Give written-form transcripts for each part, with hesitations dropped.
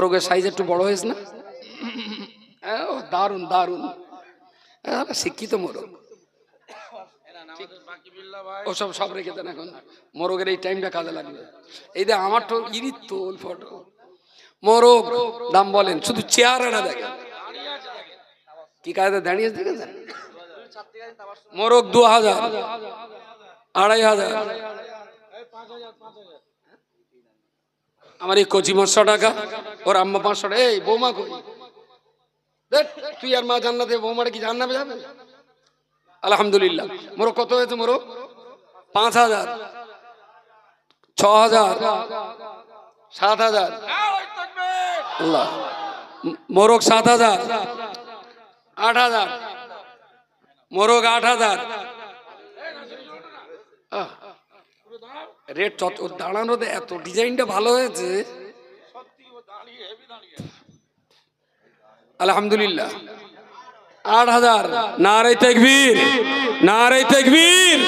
মোরগের সাইজ একটু বড় হয়েছে না? দারুন দারুন, শিক্ষিত মোরগ। ওসব সব রেখে দেন, এখন মোরগের এই টাইমটা কাজে লাগবে। এই যে আমার তো ইরিত্তল ফটো মোরগ দাম বলেন, শুধু চেয়ারটা দেখেন কি কায়দা দাঁড়িয়ে দেখেছেন। মোরগ 2000, 2500, আমার এই কচি 500 টাকা, ওর আম্মা 500 টাকা। এই বৌমা কই? তুই আর মা জান্নাতে, বৌমাটা কি জান্নাতে যাবে? আলহামদুলিল্লাহ। মোরগ কত হয়েছে? মোরগ 5000, 6000, 7000। আল্লাহ, মোরগ 7000, 8000, মোরগ 8000। রেট দাঁড়ানোতে এত ডিজাইনটা ভালো হয়েছে, আলহামদুলিল্লাহ। 8000, নারে তাকবীর, নারে তাকবীর।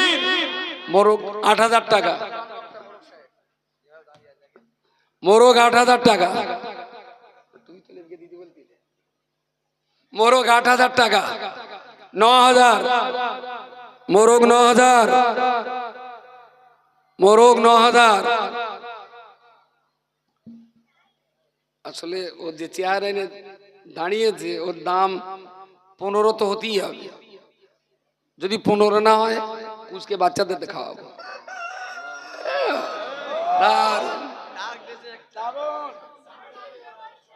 মোরগ 8000 টাকা, মোরগ 8000 টাকা, মোরগ 8000 টাকা। 9000, মোরগ 9000, মোরগ 9000। আসলে ও যে চেয়ার এনে দাঁড়িয়েছে, ওর দাম 15 তো হতেই হবে। যদি 15 না হয়, কুচকে বাচ্চাদের খাওয়াবো।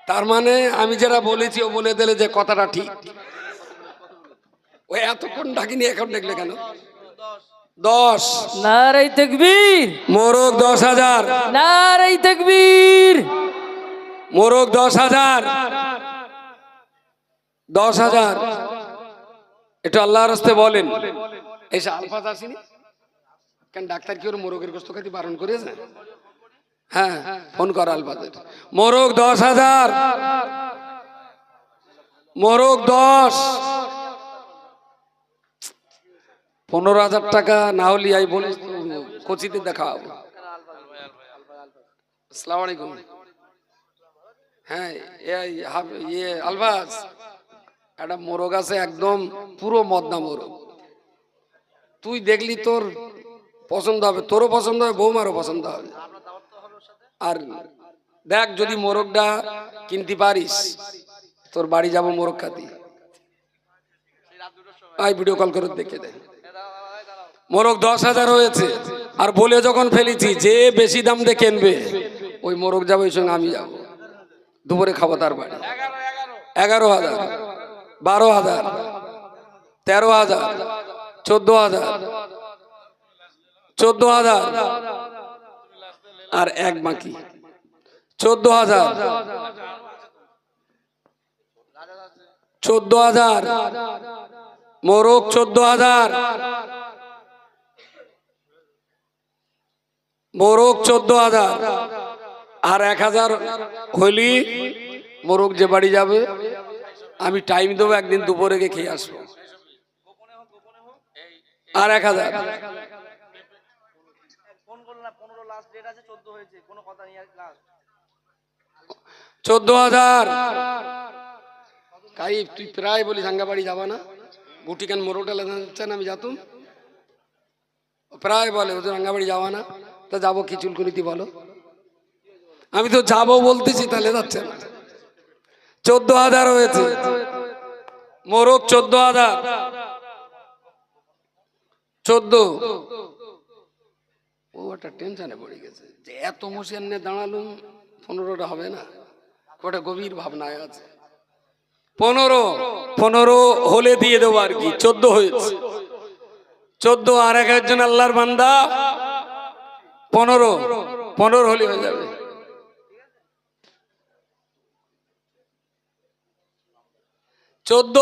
তার মানে আমি যারা বলেছি, ও বলে দিলে যে কথাটা ঠিক। ওই এতক্ষণ ডাকিনি, এখন দেখলে কেন? 10, নারে তাকবীর। মোরগ 10,000, নারে তাকবীর। মোরগ 10,000, 10,000। একটু আল্লাহর রাস্তে বলেন। এসে আলফাজ আসেনি কেন? ডাক্তার কি ওর মোরগের গোস্ত খাইতে বারণ করেছে? হ্যাঁ, ফোন কর আলফাজের। মোরগ 10,000, মোরগ 10, 15,000 টাকা না হলে আই বলিস কচিতে দেখাও। আসসালামু আলাইকুম। হ্যাঁ, ইয়ে আলফাজ, একটা মোরগ আছে একদম পুরো মদনা মোরগ। তুই দেখলি তোর পছন্দ হবে, তোরও পছন্দ হবে, বৌমারও পছন্দ হবে। আর দেখ, যদি মোরগটা কিনতে পারিস, তোর বাড়ি যাবো মোরগ খাতি। আই ভিডিও কল করে দেখে দে। মোরগ 10,000 হয়েছে। আর বলে যখন ফেলেছি যে বেশি দাম দিয়ে কিনবে, ওই মোরগ যাবো, ওই সঙ্গে আমি যাবো, দুপুরে খাবো তার বাড়ি। 11,000, 12,000, 13,000, 14,000, 14,000 আর এক বাকি 14,000, 14,000, মোরগ 14,000, মোরগ 14,000 আর 1,000 হলি মোরগ যে বাড়ি যাবে, আমি টাইম দেবো, একদিন দুপুরে গিয়ে খেয়ে আসবো। আর 1,000, 14,000। কাই তুই প্রায় বলি সাঙ্গা বাড়ি যাবা না, গুটি কেন মোরগটা লেন আমি যাতুম, প্রায় বলে ওদের রাঙ্গাবাড়ি যাওয়া না। তা যাবো কি চুলকুনিতে বলো? আমি তো যাবো বলতেছি, তাহলে যাচ্ছে না। 14,000 হয়েছে মোরগ, 14,000, 14। ও একটা টেনশনে পড়ে গেছে যে এত মুশিয়ান নিয়ে দাঁড়ালুম, 15টা হবে না। ওটা গভীর ভাবনায় আছে। 15 হলে দিয়ে দেবো আর কি। 14 হয়েছে, 14 আর একজন আল্লাহর বান্দা 15 হলে হয়ে যাবে। চোদ্দ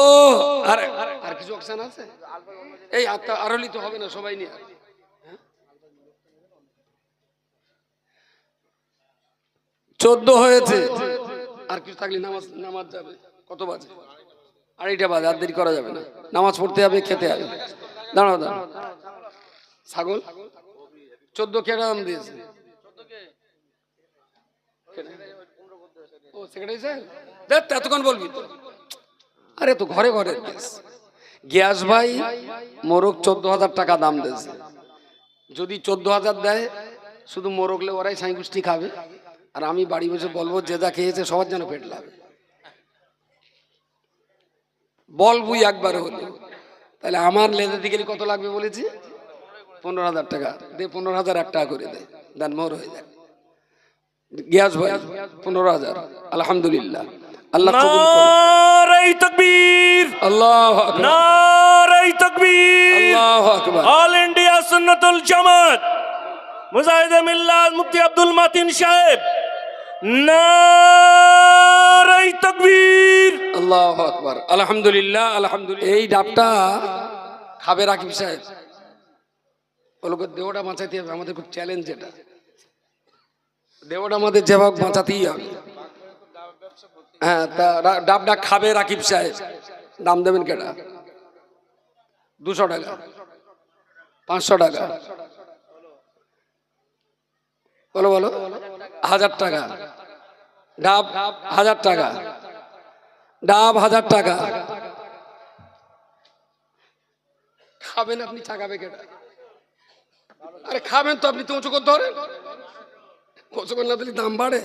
আর কিছু অপশন আছে? এই আর হলি তো হবে না, সবাই নিয়ে। 14 হয়েছে, আর কিছু থাকলে নামাজ যাবে। কত বাজে? 2:30 বাজে, আর দেরি করা যাবে না। নামাজ পড়তে হবে, খেতে হবে। দাঁড়াও দাঁড়াও, ছাগল 14 কে দাম দিয়েছে? ও সেক্রেটারি সাহেব দেখ এতক্ষণ বলবি তো। আরে তো ঘরে ঘরে গ্যাস ভাই মোরগ 14,000 টাকা দাম দিয়েছে। যদি 14,000 দেয় শুধু মোরগলে ওরাই সাঁইগুষ্টি খাবে, আর আমি বাড়ি বসে বলবো যে যা খেয়েছে সবার যেন পেট লাগবে। বলবুই একবার হলো, তাহলে আমার লেজে দিকে কত লাগবে বলেছি? 15,000 টাকা দে, 15,000 1 টাকা করে দে, দেন মোর হয়ে যায়। গ্যাস ভাই 15,000, আলহামদুলিল্লাহ, আল্লাহ কবুল করুন। নারায়ে তাকবীর, আল্লাহু আকবার, নারায়ে তাকবীর। আল্লাহু আকবার। অল ইন্ডিয়া সুন্নাতুল জামাত মুজাহিদে মিল্লাত মুফতি আব্দুল মাতিন সাহেব, নারায়ে তাকবীর। আল্লাহু আকবার, আলহামদুলিল্লাহ, আলহামদুলিল্লাহ। এই ডাবটা খাবে রাকিব সাহেব, ওগুলোকে দেহটা বাঁচাতে হবে, আমাদের খুব চ্যালেঞ্জ এটা। দেহটা আমাদের যেভাবে বাঁচাতেই হবে। হ্যাঁ, তা ডাবটা খাবে রাকিব সাহেব, দাম দেবেন কেটা? 200 টাকা, 500 টাকা, বলো বলো, 1000 টাকা ডাব, 1000 টাকা ডাব, 1000 টাকা। খাবেন আপনি, চাকাবে কেটা? আরে খাবেন তো আপনি, তো উঁচু করে ধরেন, উঁচু করে না দিলে দাম বাড়ে।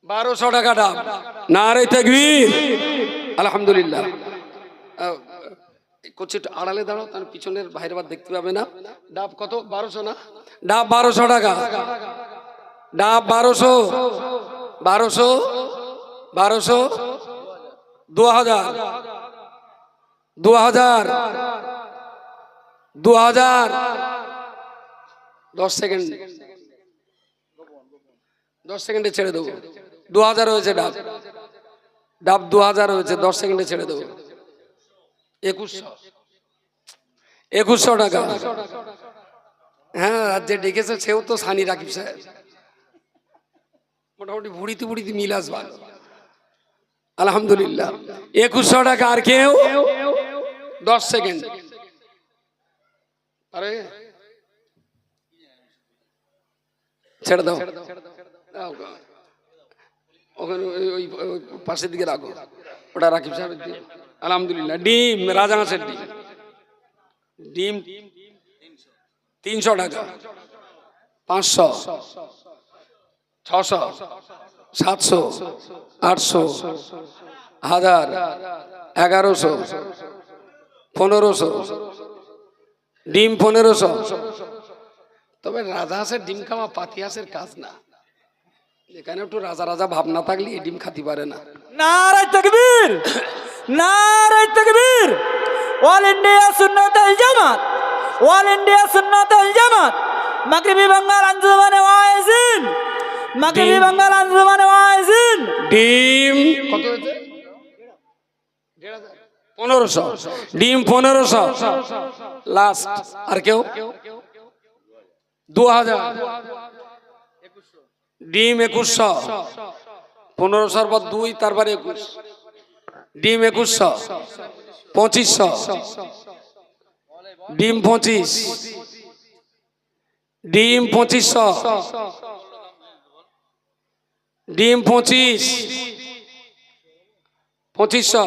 1200 টাকা ডাব, নারায়ে তাকবীর, আলহামদুলিল্লাহ। কোচি একটু আড়ালে দাঁড়াও, তার পিছনের বাইরে বার দেখতে পাবে না। ডাব কত? 1200 না? ডাব 1200 টাকা, ডাব 1200, 1200, 1200, 2000, 2000, 2000, 10 সেকেন্ড, 10 সেকেন্ডে ছেড়ে দেবো। 2000 হয়েছে ডাব, ডাব 2000 হয়েছে, 10 সেকেন্ডে ছেড়ে দেবো। 2100 টাকা। হ্যাঁ, যে ডেকেছে সেও তো সানি রাকিব সাহেব, মোটামুটি ভুড়িতে ভুড়িতে মিল আসবা, আলহামদুলিল্লাহ। 2100 টাকা। আর কেউ? 10 সেকেন্ড। আরে ছেড়ে দাও, ওখানে ওই পাশের দিকে রাখো, ওটা রাকিব সাহেবের দিকে। আলহামদুলিল্লাহ। ডিম, রাজহাঁসের ডিম, ডিম 300 টাকা, 500, 600, 700, 800, 1000, 1100, 1500, ডিম 1500। তবে রাজহাঁসের ডিম খাওয়া পাতি হাঁসের কাজ না, এখানে একটু রাজা রাজা ভাবনা থাকলে এই ডিম খাতে পারে না। নারায়ে তাকবীর, নারায়ে তাকবীর। অল ইন্ডিয়া সুন্নাতুল জামাত, অল ইন্ডিয়া সুন্নাতুল জামাত মাগরিবি বাঙ্গাল আঞ্জুমানে ওয়াইজিন, মাগরিবি বাঙ্গাল আঞ্জুমানে ওয়াইজিন। ডিম কত হয়েছে? 1500, ডিম 1500 লাস্ট। আর কেউ? 2000, ডিম 2100, 1500 পর 2, তারপরে 21, ডিম 2100, 2500, ডিম 25, ডিম 2500, ডিম 25, 2500।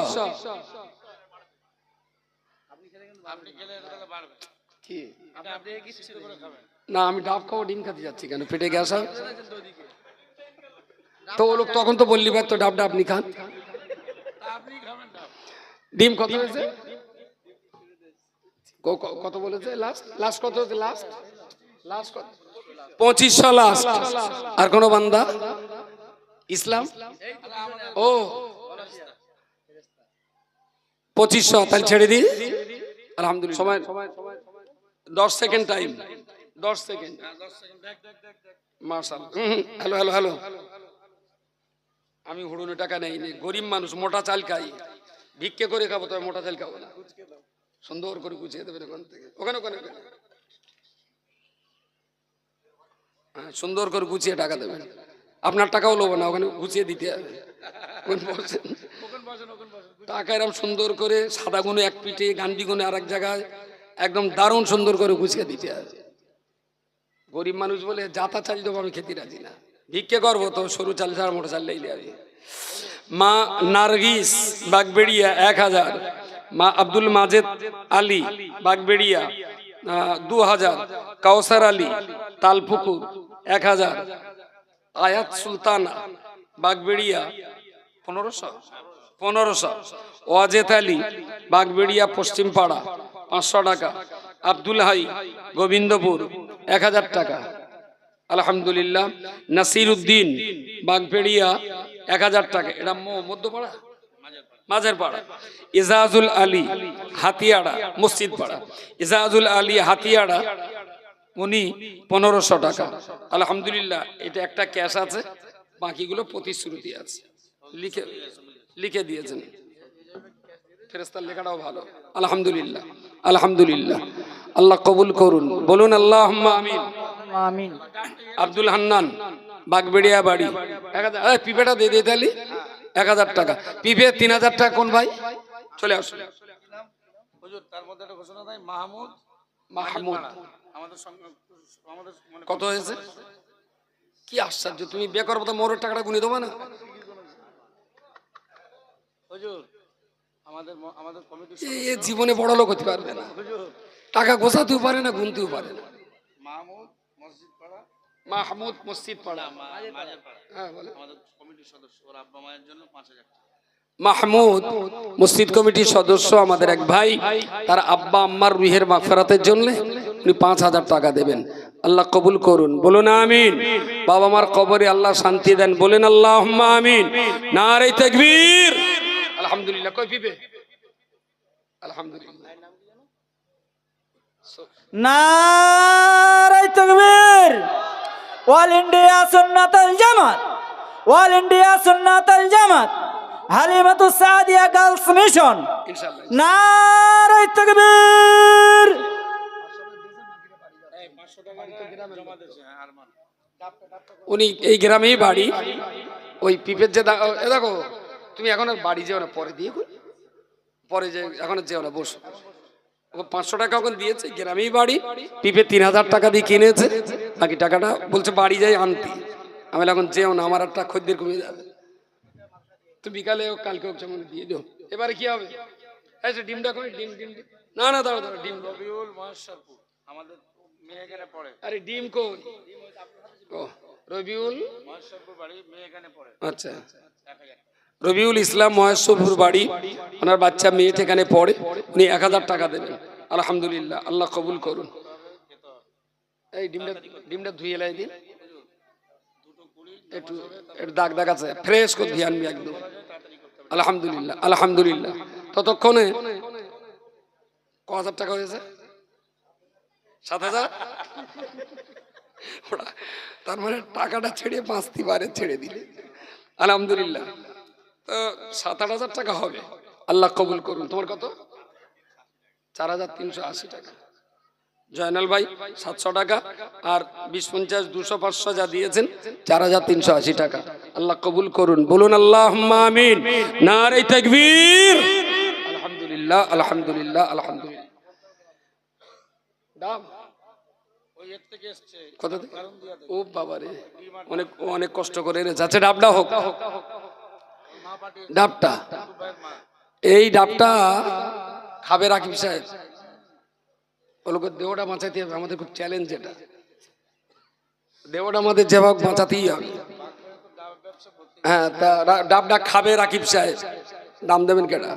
না, আমি ডাব খাবো, ডিম খেতে যাচ্ছি কেন? পেটে গ্যাস হয় তো। ও লোক তখন তো বললি ভাই তো ডাবটা আপনি খান। ডিম কত হয়েছে? কত বলেছে লাস্ট? লাস্ট কত হয়েছে? লাস্ট লাস্ট কত? 2500 লাস্ট। আর কোন বান্দা? ইসলাম ও 2500, তাহলে ছেড়ে দিই। আলহামদুলিল্লাহ। সময় 10 সেকেন্ড টাইম, 10 সেকেন্ড। মাশাআল্লাহ। Hello hello hello. আমি হুড়ুনো টাকা নেই, গরিব মানুষ, মোটা চাল খাই, ভিক্ষে করে খাবো, তবে মোটা চাল খাবো না। সুন্দর করে গুছিয়ে দেবেন ওখান থেকে, ওখানে ওখানে হ্যাঁ, সুন্দর করে গুছিয়ে টাকা দেবেন। আপনার টাকাও লোবো না, ওখানে গুছিয়ে দিতে হবে। টাকা এরকম সুন্দর করে সাদা গুনে এক পিঠে, গান্ডি গুনে আর এক জায়গায়, একদম দারুণ সুন্দর করে গুছিয়ে দিতে হবে। গরিব মানুষ বলে যাতা চাল দেবো, আমি খেতে রাজি না। ভিক্ষে করবো তো, সরু চাল ছাড়া মোটা চাল লেগে যাবে। মা নার্গিস বাগবেড়িয়া 1000। মা আব্দুল মাজেদ আলী বাগবেড়িয়া 2000। কাউসার আলী তালপুকুর 1000। আয়াত সুলতানা বাগবেড়িয়া 1500। ওয়াজেদ আলী বাগবেড়িয়া পশ্চিম পাড়া 500 টাকা। আব্দুল হাই গোবিন্দপুর 1000 টাকা। আলহামদুলিল্লাহ। নাসির উদ্দিন বাগবেড়িয়া 1000 টাকা। এটা মধ্যপাড়া মাঝের পাড়া। ইজাজুল আলী হাতিয়াড়া মসজিদ পাড়া। ইজাজুল আলী হাতিয়াড়া উনি 1500 টাকা। আলহামদুলিল্লাহ। এটা একটা ক্যাশ আছে, বাকিগুলো প্রতিশ্রুতি আছে, লিখে লিখে দিয়েছেন। ফেরেশতার লেখাটাও ভালো। আলহামদুলিল্লাহ আলহামদুলিল্লাহ। আল্লাহ কবুল করুন, বলুন আল্লাহুম্মা আমিন। আমিন। আব্দুল হান্নান বাগবেড়িয়া বাড়ি 1000। পিপেটা দিয়ে দিয়ে তালি 1000 টাকা। পিপে 3000 টাকা। কোন ভাই? চলে আসুন। হুজুর তার মধ্যে একটা ঘোষণা নাই, মাহমুদ মাহমুদ আমাদের সঙ্গে আমাদের মানে কত হয়েছে? কি আশ্চর্য, তুমি বেকার মতো মোরের টাকাটা গুনে দেবো না? হুজুর আমাদের আমাদের কমিটি এ জীবনে বড় লোক হতে পারবে না, টাকা গোছাতেও পারে না, গুনতেও পারে না। মাহমুদ মসজিদ পাড়া, মাহমুদ মসজিদ পাড়া। মাজার পাড়া, হ্যাঁ বলে। আমাদের কমিটির সদস্য, ওর আব্বা মায়ের জন্য 5000 টাকা। মাহমুদ মসজিদ কমিটির সদস্য, আমাদের এক ভাই, তার আব্বা আম্মার রুহের মাগফিরাতের জন্য উনি 5000 টাকা দেবেন। আল্লাহ কবুল করুন, বলুন আমিন। বাবা মার কবরে আল্লাহ শান্তি দেন, বলেন আল্লাহুম্মা আমিন। নারে তাকবীর। আলহামদুলিল্লাহ। কই পিবে? আলহামদুলিল্লাহ। নারে তাকবীর। অল ইন্ডিয়া সুন্নাতুল জামাত, অল ইন্ডিয়া সুন্নাতুল জামাত হালিমাতুস সাদিয়া গার্লস মিশন। ইনশাআল্লাহ। নারে তাকবীর। উনি এই গ্রামেই বাড়ি। ওই পিপের যে দেখো, তুমি এখন আর বাড়ি যেও না, পরে দিয়ে পরে যে এখন যেও না, বসো। 500 টাকা ওখানে দিয়েছে, গ্রামেই বাড়ি। পিপে 3000 টাকা দিয়ে কিনেছে, বাকি টাকাটা বলছে বাড়ি যাই আনতে। আমি এখন যেও না, আমার একটা খদ্দের কমে যাবে। তো বিকালে কালকে যেমন দিয়ে দেও। এবারে কি হবে? ডিমটা কই? ডিম ডিম ডিম। না না, দাঁড়া দাঁড়া, ডিম। রবিউল মহেশ্বরপুর আমাদের মেয়ে এখানে পড়ে। আরে ডিম কই? ও রবিউল মহেশ্বরপুর বাড়ি, মেয়ে এখানে পড়ে। আচ্ছা। রবিউল ইসলাম মহেশ্বরপুর বাড়ি, ওনার বাচ্চা মেয়ে এখানে পড়ে, উনি 1000 টাকা দেবেন। আলহামদুলিল্লাহ। আল্লাহ কবুল করুন। এই ডিমটা ধুয়ে লাই দিন, একটু একটু দাগ দাগ আছে, ফ্রেশ করে দিয়ে আনবি একদম। আলহামদুলিল্লাহ আলহামদুলিল্লাহ। ততক্ষণে 1000 টাকা হয়েছে? 7000। তার মানে টাকাটা ছেড়ে 5 ছেড়ে দিলে। আলহামদুলিল্লাহ। তো 7-8 টাকা হবে। আল্লাহ কবুল করুন। তোমার কত? 4380 টাকা। জয়নাল ভাই 700 টাকা, আর 20, 50, 200, 500 যা দিয়েছেন 4380 টাকা। আল্লাহ কবুল করুন, বলুন আল্লাহুম্মা আমিন। নারে তাকবীর। আলহামদুলিল্লাহ আলহামদুলিল্লাহ আলহামদুলিল্লাহ। দাম ওই এর থেকে এসেছে কত? ও বাবা রে, অনেক অনেক কষ্ট করে যাচ্ছে। ডাবটা হোক, ডাবটা, এই ডাবটা খাবে রাকিব সাহেব। ওগুলোকে দেহটা বাঁচাতে হবে, আমাদের খুব চ্যালেঞ্জ এটা। দেহটা আমাদের যেভাবে বাঁচাতেই হবে। হ্যাঁ, তা ডাবটা খাবে রাকিব সাহেব। দাম দেবেন কেটা?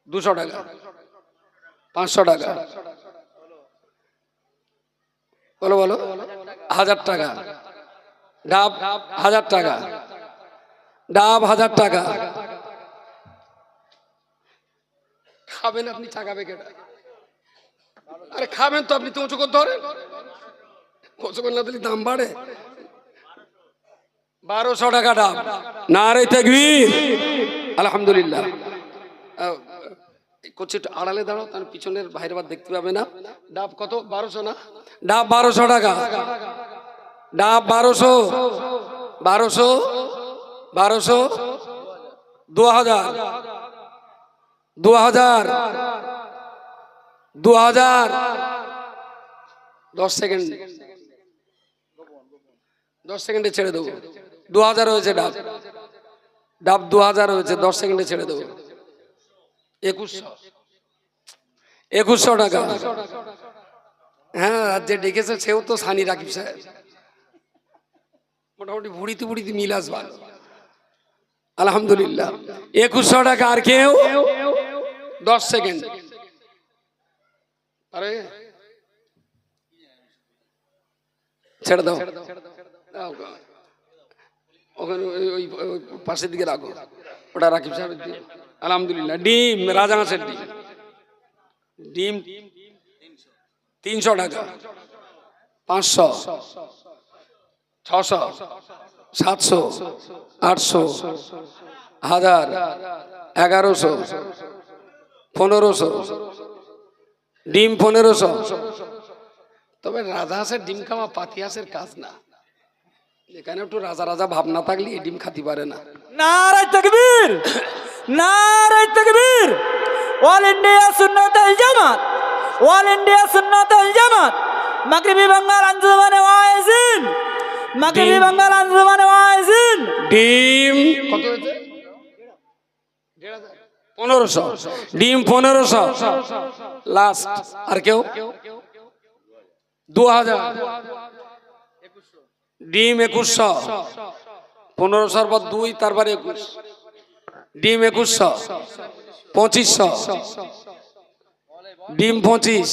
200 টাকা, 500 টাকা, বলো বলো, 1000 টাকা। ডাব 1000 টাকা, ডাব 1000 টাকা। খাবেন আপনি, চাকাবে কেটা? আরে খাবেন তো আপনি, তো উঁচু করতে পারেন। উঁচু করলে দিলে দাম বাড়ে। 1200 টাকা ডাব। নারে তাকবীর। আলহামদুলিল্লাহ। করছি একটু আড়ালে দাঁড়াও, তার পিছনের বাইরে বার দেখতে পাবে না। ডাব কত? 1200 না? ডাব 1200 টাকা। ডাব 1200, 1200, 1200, 2000, 2000, 2000। 10 সেকেন্ড। 10 সেকেন্ডে ছেড়ে দেবো। 2000 হয়েছে ডাব, ডাব 2000 হয়েছে, 10 সেকেন্ডে ছেড়ে দেবো। 2100 টাকা। হ্যাঁ, যে ডেকেছে সেও তো সানি রাকিব সাহেব, মোটামুটি ভুড়িতে ভুড়িতে মিল আসবা। আলহামদুলিল্লাহ। 2100 টাকা। আর কেউ? 10 সেকেন্ড। আরে ছেড়ে দাও, ওখানে ওই পাশের দিকে রাখো, ওটা রাকিব সাহেবের দিকে। আলহামদুলিল্লাহ। ডিম, রাজা হাঁসের ডিম, ডিম 300 টাকা। 500, 600, 700, 800, 1000, 1100, 1500, ডিম 1500। তবে রাজা হাঁসের ডিম খাওয়া পাতি হাঁসের কাজ না, এখানে একটু রাজা রাজা ভাবনা থাকলে এই ডিম খাতে পারে না। নারায়ে তাকবীর, নারায়ে তাকবীর। অল ইন্ডিয়া সুন্নাতুল জামাত, অল ইন্ডিয়া সুন্নাতুল জামাত, মাগরিবি বাঙ্গাল আঞ্জুমানে ওয়াইজিন, মাগরিবি বাঙ্গাল আঞ্জুমানে ওয়াইজিন। ডিম কত হয়েছে? 1500। ডিম 1500 লাস্ট। আর কেউ? 2000। ডিম 2100। 1500 পর 2, তারপরে 21। ডিম 2100। 2500। ডিম 25।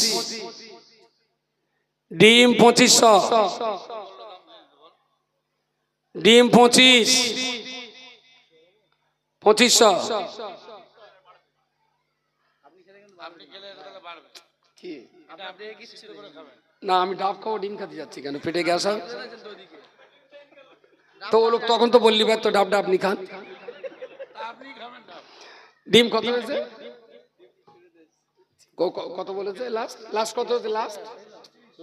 ডিম 2500। ডিম 25। 2500। না, আমি ডাব খাবো, ডিম খাতে যাচ্ছি কেন? পেটে গ্যাস হয় তো। ও লোক তখন তো বললি ভাই তো ডাবটা আপনি খান। ডিম কত হয়েছে? কত বলেছে লাস্ট? লাস্ট কত হয়েছে? লাস্ট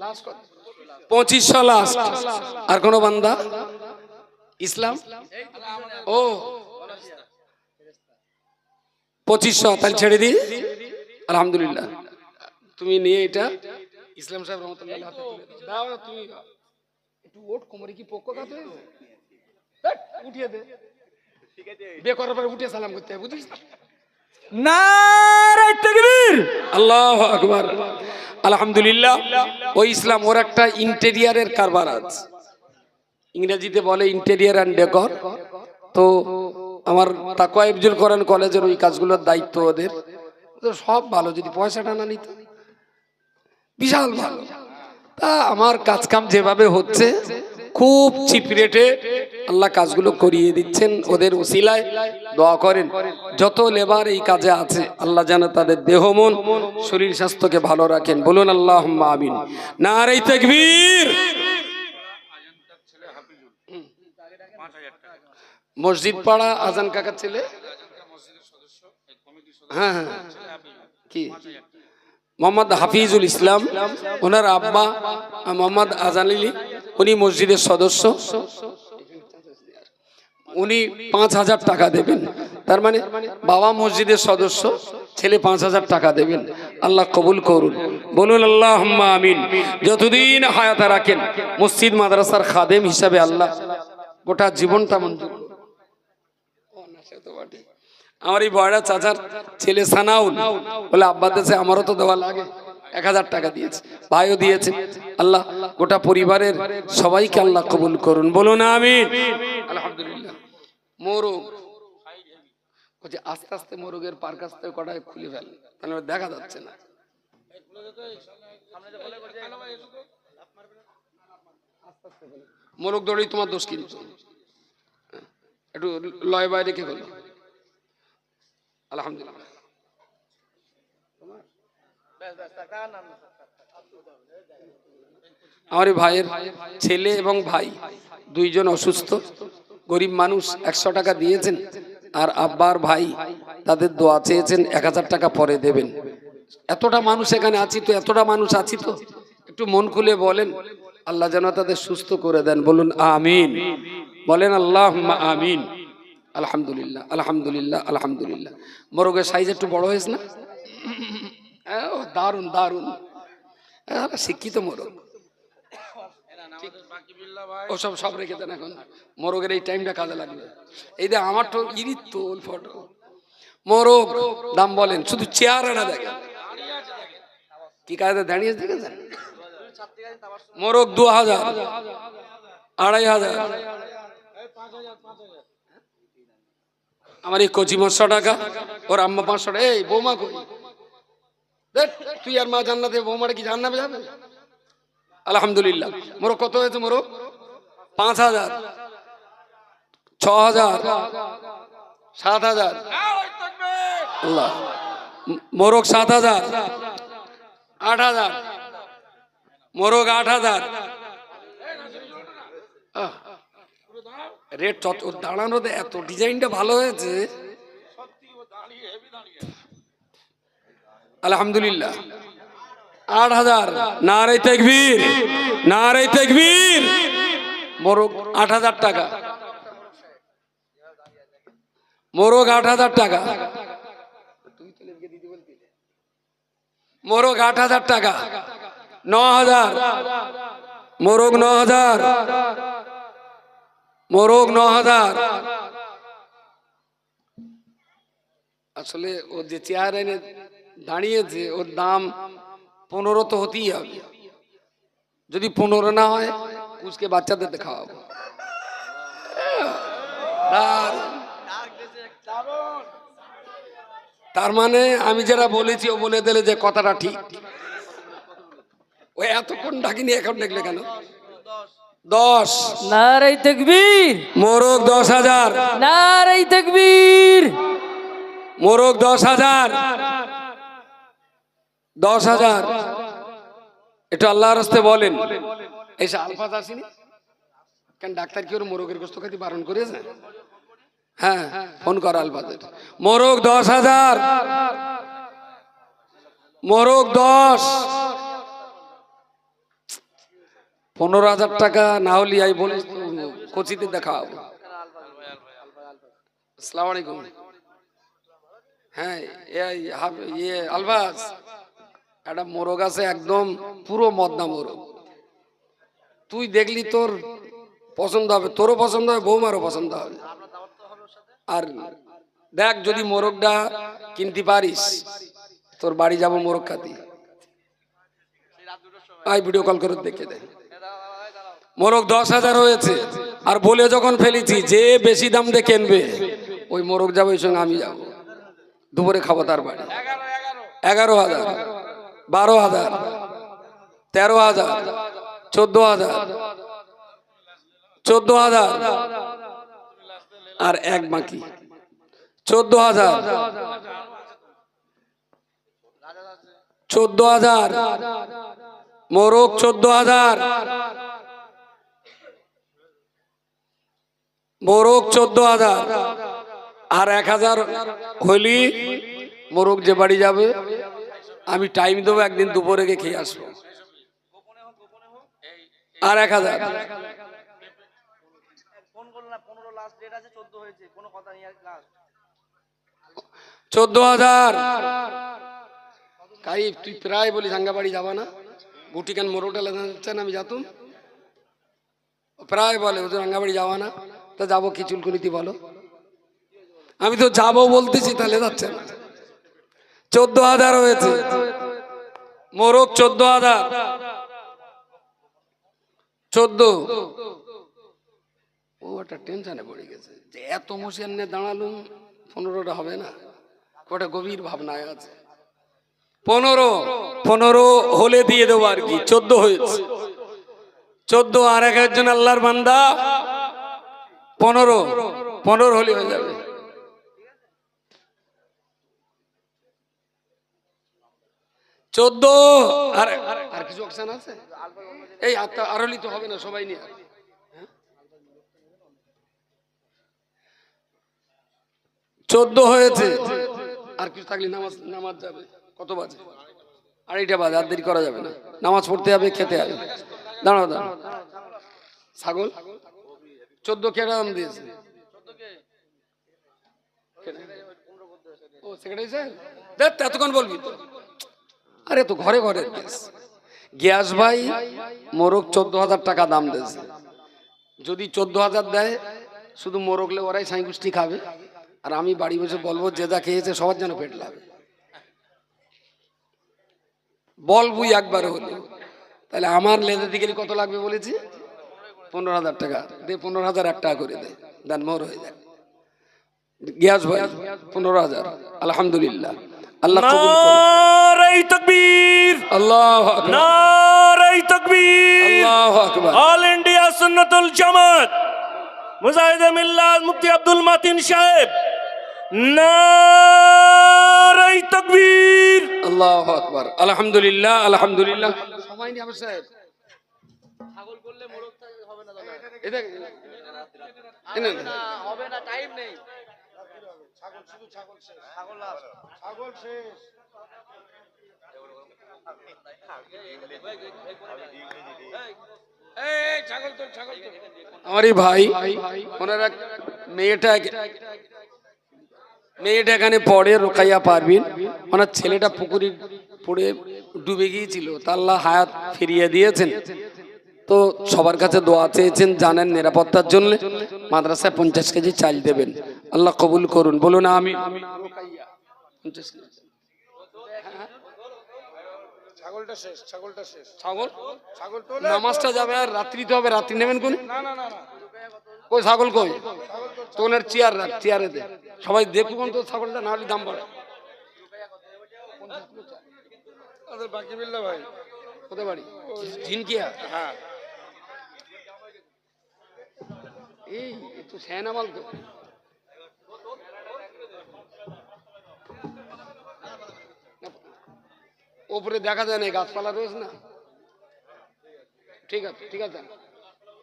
লাস্ট কত? 2500 লাস্ট। আর কোন বান্দা? ইসলাম। ও 2500, তাহলে ছেড়ে দিই। আলহামদুলিল্লাহ। তুমি নিয়ে এটা ইসলাম সাহেব রহমতুল্লাহ হাতে তুলে দাও। তুমি একটু ওট, কোমরে কি পোক্ক কাতে হয়েছে? উঠিয়ে দে, বে করার পরে উঠে সালাম করতে হবে, বুঝিস? নারায়ে তাকবীর, আল্লাহু আকবার। আলহামদুলিল্লাহ। ওই ইসলাম, ওর একটা ইন্টেরিয়ারের কারবার আছে, ইংরেজিতে বলে ইন্টেরিয়ার অ্যান্ড ডেকর। তো আমার তাকওয়া ইফজুল কোরআন কলেজের ওই কাজগুলোর দায়িত্ব ওদের। তো সব ভালো, যদি পয়সাটা না নিত বিশাল ভালো। তা আমার কাজ কাম যেভাবে হচ্ছে খুব চিপ রেটে আল্লাহ কাজগুলো করিয়ে দিচ্ছেন ওদের উসিলায়। দোয়া করেন যত লেবার এই কাজে আছে আল্লাহ যেন তাদের দেহ মন শরীর স্বাস্থ্যকে ভালো রাখেন। বলুন আল্লাহুম্মা আমিন। নারে তাকবীর। মসজিদ পাড়া আজান কাকার ছেলে। হ্যাঁ হ্যাঁ, কি মোহাম্মদ হাফিজুল ইসলাম, ওনার আব্বা মোহাম্মদ আজানিলি, উনি মসজিদের সদস্য। উনি 5000 টাকা দেবেন। তার মানে বাবা মসজিদের সদস্য, ছেলে 5000 টাকা দেবেন। আল্লাহ কবুল করুন। বলুন আল্লাহুম্মা আমিন। যতদিন হায়াতে রাখেন মসজিদ মাদ্রাসার খাদেম হিসাবে আল্লাহ গোটা জীবনটা মঞ্জুর। আমার এই বয়রা চাচার ছেলে সানাউল বলে আব্বা দেশে আমারও তো দেওয়া লাগে, 1000 টাকা দিয়েছে, ভাইও দিয়েছে। আল্লাহ গোটা পরিবারের সবাইকে আল্লাহ কবুল করুন। বলুন আমিন। আলহামদুলিল্লাহ। মোরগ বলছে আস্তে আস্তে মোরগের পার কাছ থেকে কটায় খুলে ফেলে, তাহলে দেখা যাচ্ছে না। মোরগ দৌড়েই তোমার দোষ, কিন্তু একটু লয় বাইরে কে হলো। আলহামদুলিল্লাহ। আমার ভাইয়ের ছেলে এবং ভাই দুইজন অসুস্থ, গরিব মানুষ, 100 টাকা দিয়েছেন। আর আব্বার ভাই তাদের দোয়া চেয়েছেন, 1000 টাকা পরে দেবেন। এতটা মানুষ এখানে আছি তো, এতটা মানুষ আছি তো, একটু মন খুলে বলেন আল্লাহ যেন তাদের সুস্থ করে দেন। বলুন আমিন। বলেন আল্লাহুম্মা আমিন। আলহামদুলিল্লাহ, আলহামদুলিল্লাহ, আলহামদুলিল্লাহ। মোরগের সাইজ একটু বড় হয়েছে না? দারুন দারুন, শিক্ষিত মোরগ। বিল্লা ভাই ওসব সব রেখে দেন, এখন মোরগের এই টাইমটা কাজে লাগবে। এই যে আমার তো ইরিত তো ফটো মোরগ দাম বলেন, শুধু চেয়ারটা দেখেন কি কাজে দাঁড়িয়ে দেখেছেন। মোরগ 2000, 2500, আমার এই কচি 500 টাকা, ওর আম্মা 500 টাকা। এই বৌমা কই? দেখ তুই আর মা জান্নাতে, বৌমাটা কি জান্নাতে যাবে? আলহামদুলিল্লাহ। মোরগ কত হয়েছে? মোরগ 5000, 6000, 7000। আল্লাহ, মোরগ 7000, 8000, মোরগ 8000। রেট দাঁড়ানোতে এত ডিজাইনটা ভালো হয়েছে, আলহামদুলিল্লাহ। 8000, নারে তাকবীর, নারে তাকবীর। মোরগ 8000 টাকা, মোরগ 8000 টাকা, মোরগ 8000 টাকা। 9000, মোরগ 9000, মোরগ 9000। আসলে ও যে চেয়ার এনে দাঁড়িয়েছে ওর দাম 15 তো হতেই হবে। যদি 15 না হয় উসকে বাচ্চাদের খাওয়াবো। তার মানে আমি যারা বলেছি ও বলে দিলে যে কথাটা ঠিক। ওই এতক্ষণ ডাকিনি, এখন দেখলে কেন? 10, নারে তাকবীর, মোরগ 10,000, নারে তাকবীর, মোরগ 10,000, 10,000। এটা আল্লাহর রাস্তায় বলেন। এসে আলফাজ আসেনি কেন? ডাক্তার কি ওর মোরগের গোস্ত খাইতে বারণ করেছে? হ্যাঁ, ফোন কর আলফাজের। মোরগ 10,000, মোরগ 10, 15,000 টাকা না হলে আই বলিস কচিতে দেখাও। আসসালামু আলাইকুম। হ্যাঁ, ইয়ে আলবাস, একটা মোরগ আছে একদম পুরো মদনা মোরগ। তুই দেখলি তোর পছন্দ হবে, তোরও পছন্দ হবে, বৌমারও পছন্দ হবে। আর দেখ যদি মোরগটা কিনতে পারিস, তোর বাড়ি যাবো মোরগ খাতি। আই ভিডিও কল করে দেখে দে। মোরগ 10,000 হয়েছে। আর বলে যখন ফেলেছি যে বেশি দাম দিয়ে কিনবে ওই মোরগ যাবো, ওই সঙ্গে আমি যাবো, দুপুরে খাবো তার বাড়ি। 11,000, 12,000, 13,000, 14,000, 14,000 আর এক বাকি 14,000, 14,000, মোরগ 14,000, মোরগ 14,000 আর 1,000 হলি মোরগ যে বাড়ি যাবে আমি টাইম দেবো, একদিন দুপুরে গিয়ে খেয়ে আসবো। আর 1,000 14,000। কাই তুই প্রায় বলি সাঙ্গা বাড়ি যাবা না, গুটি কেন মোরগটা লেন আমি যাতুম, প্রায় বলে হুজুর রাঙ্গা বাড়ি যাওয়া না। তা যাবো কি চুলকুনিতে বলো? আমি তো যাবো বলতেছি, তাহলে যাচ্ছে না। 14,000 হয়েছে মোরগ, 14,000, 14। ও একটা টেনশনে পড়ে গেছে যে এত মশিয়ার নিয়ে দাঁড়ালুম, 15টা হবে না। ওটা গভীর ভাবনায় আছে। 15 হলে দিয়ে দেবো আর কি। 14 হয়েছে, 14 আর একজন আল্লাহর বান্দা 15 হলে হয়ে যাবে। চোদ্দ আর কিছু অপশন আছে? এই আর হলি তো হবে না, সবাই নিয়ে 14 হয়েছে। আর কিছু থাকলে নামাজ যাবে। কত বাজে? 2:30 বাজে। আর দেরি করা যাবে না, নামাজ পড়তে হবে, খেতে হবে। দাঁড়াও দাঁড়াও, ছাগল 14 কে দাম দিয়েছে? ও সেক্রেটারি স্যার, দেখ এতক্ষণ বলবি তো। আরে তো ঘরে ঘরে গ্যাস ভাই মোরগ 14,000 টাকা দাম দিয়েছে। যদি 14,000 দেয় শুধু মোরগলে ওরাই সাইগুষ্টি খাবে, আর আমি বাড়ি বসে বলবো যে যা খেয়েছে সবার যেন পেট লাগে। বলবুই একবার হলো, তাহলে আমার লেজে দিকে কত লাগবে বলেছি? 15,000 টাকা। দে 15,000 1 টাকা করে দে, দেন মোর হয়ে যায়। গিয়াস ভাই 15,000। আলহামদুলিল্লাহ, আল্লাহ কবুল করুন। নারায়ে তাকবীর, আল্লাহু আকবার, নারায়ে তাকবীর। আল্লাহু আকবার। অল ইন্ডিয়া সুন্নাতুল জামাত মুজাহিদে মিল্লাত মুফতি আব্দুল মাতিন সাহেব, নারায়ে তাকবীর। আল্লাহু আকবার। আলহামদুলিল্লাহ, আলহামদুলিল্লাহ। সময় নেই আমার সাহেব। ছাগল করলে মোরগ হবে না দাদা। এটা হবে না, টাইম নেই। ছাগল শুধু ছাগল শেষ, ছাগল লাস্ট, ছাগল শেষ। এই ছাগল তো, ছাগল তো। আমার এই ভাই ওনারা মেয়েটা এখানে পড়ে, রোকাইয়া পারবিন। ওনার ছেলেটা পুকুরে পড়ে ডুবে গিয়েছিল, তা আল্লাহ হায়াত ফিরিয়ে দিয়েছেন। তো সবার কাছে দোয়া চেয়েছেন, জানেন নিরাপত্তার জন্য মাদ্রাসায় 50 কেজি চাল দেবেন। আল্লাহ কবুল করুন, বলুন আমি। 50 কেজি ছাগলটা শেষ, ছাগলটা শেষ। ছাগল, ছাগল তো নামাজটা যাবে আর রাত্রিতে হবে, রাত্রি নেবেন কোন? না না না না, কই ছাগল কই? তো ওনার চেয়ার রাখ, চেয়ারে দে, সবাই দেখুন তো ছাগলটা, না হলে দাম বাড়ে। আমাদের বাকি বিল্লা ভাই কোথায় বাড়ি? ঝিনকিয়া। হ্যাঁ, এই তো সেনামাল তো। ওপরে দেখা যায় না, গাছপালা রয়েছে না। ঠিক আছে, ঠিক আছে,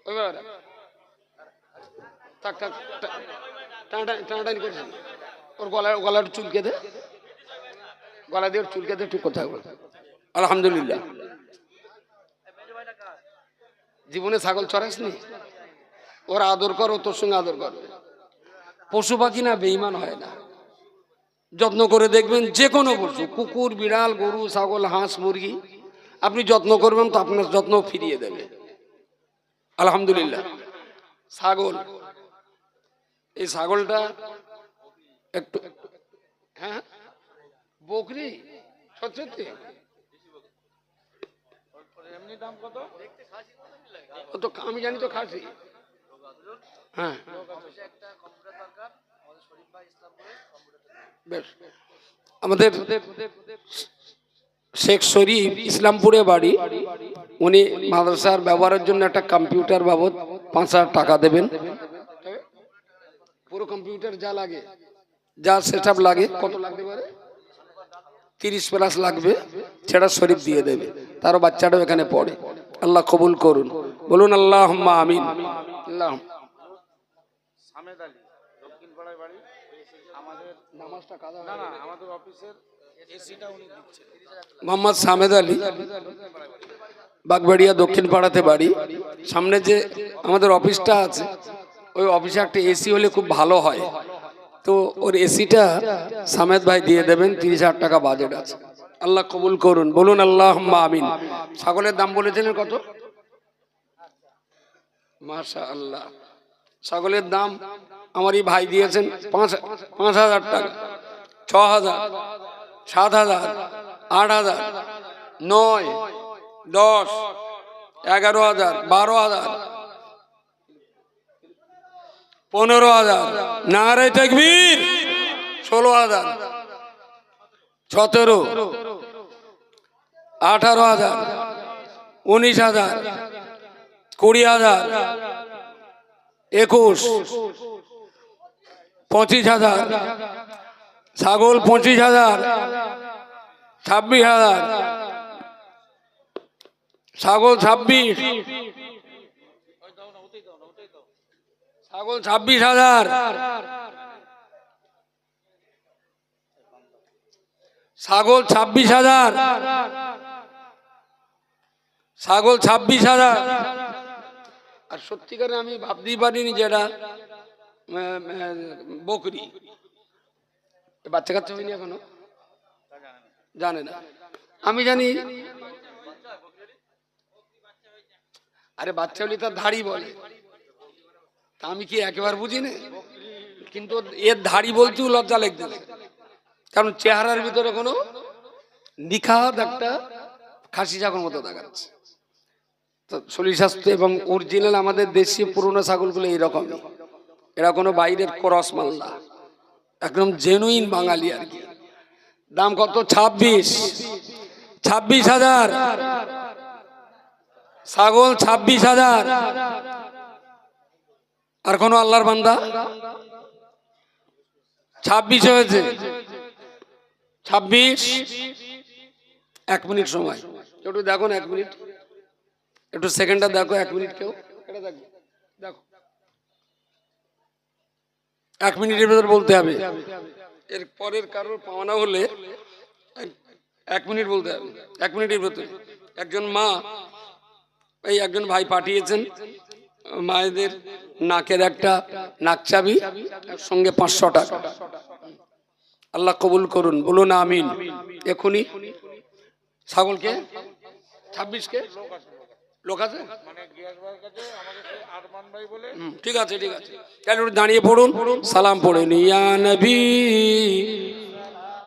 ওইভাবে থাক থাক, টানাটানি করছে। ওর গলার চুলকে দে, গলা দিয়ে ওর চুলকে দে, ঠিক কথা বল। আলহামদুলিল্লাহ। জীবনে ছাগল চড়াসনি? ওর আদর কর, ও তোর সঙ্গে আদর করবে। পশু পাখি না বেঈমান হয় না, যত্ন করে দেখবেন। যে কোনো পশু, কুকুর, বিড়াল, গরু, ছাগল, হাঁস, মুরগি, আপনি যত্ন করবেন তো আপনার যত্ন ফিরিয়ে দেবে। আলহামদুলিল্লাহ। ছাগল, এই ছাগলটা একটু, হ্যাঁ বকরি, সত্যি এমনি দাম কত? ও তো আমি জানি তো খাসি। হ্যাঁ বেশ। আমাদের শেখ শরীফ ইসলামপুরে বাড়ি, উনি মাদ্রাসার ব্যবহারের জন্য একটা কম্পিউটার বাবদ 5,000 টাকা দেবেন। পুরো কম্পিউটার যা লাগে, যা সেটআপ লাগে, কত লাগতে পারে? 30+ লাগবে, সেটা শরীফ দিয়ে দেবে। তারও বাচ্চাটাও এখানে পড়ে। আল্লাহ কবুল করুন, বলুন আল্লাহুম্মা আমিন। আল্লাহ। সামেদ আলী, দক্ষিণ পাড়ায় বাড়ি। আমাদের নামাজটা কাজা না না, আমাদের অফিসের এসিটা উনি দিচ্ছেন। মোহাম্মদ সামেদ আলী, বাগবাড়িয়া দক্ষিণ পাড়াতে বাড়ি। সামনে যে আমাদের অফিসটা আছে, ওই অফিসে একটা এসি হলে খুব ভালো হয়। তো ওর এসিটা সামেদ ভাই দিয়ে দেবেন, 30,000 টাকা বাজেট আছে। আল্লাহ কবুল করুন, বলুন আল্লাহুম্মা আমিন। ছাগলের দাম বলেছিলেন কত? মাশাআল্লাহ। ছাগলের দাম আমার এই ভাই দিয়েছেন 5,000 টাকা, 6,000, 7,000, 8,000, 9, 10, 11,000, 12,000, 15,000, নারে তাকবীর, 16,000, 17, 18,000, 19,000, 20,000, 21, 25,000, ছাগল 25,000, 26,000, ছাগল 26, ছাগল 26,000, ছাগল 26,000, ছাগল 26,000। আর সত্যিকারে আমি ভাবতেই পারিনি যেটা বকরি। বাচ্চা কাচ্চা হয়নি এখনো, জানে না। আমি জানি, আরে বাচ্চা হলে তার ধাড়ি বলে, তা আমি কি একেবারে বুঝি না, কিন্তু এর ধাড়ি বলতেও লজ্জা লাগতেছে, কারণ চেহারার ভিতরে কোনো নিখাত একটা খাসি ছাগল মতো দেখাচ্ছে। তো শরীর স্বাস্থ্য এবং অরিজিনাল আমাদের দেশীয় পুরোনো ছাগলগুলো এইরকম, এরা কোনো বাইরের ক্রস মাল না, একদম জেনুইন বাঙালি আর কি। দাম কত? 26,000 ছাগল, 26,000। আর কোন আল্লাহর বান্দা? 26 হয়েছে, 26। 1 মিনিট সময়, একটু দেখো না, 1 মিনিট, একটু সেকেন্ডটা দেখো, 1 মিনিট, কেউ এটা দেখো, দেখো 1 মিনিটের ভেতর বলতে হবে। এর পরের কারোর পাওনা হলে 1 মিনিট বলতে হবে, 1 মিনিটের ভেতর। একজন মা, এই একজন ভাই পাঠিয়েছেন মায়েদের নাকের একটা নাকচাবি, সঙ্গে 500 টাকা। আল্লাহ কবুল করুন, বলুন আমিন। এখনই ছাগলকে 26কে লোক আছে, ঠিক আছে, ঠিক আছে, তাহলে দাঁড়িয়ে পড়ুন, সালাম পড়েন। ইয়া নবী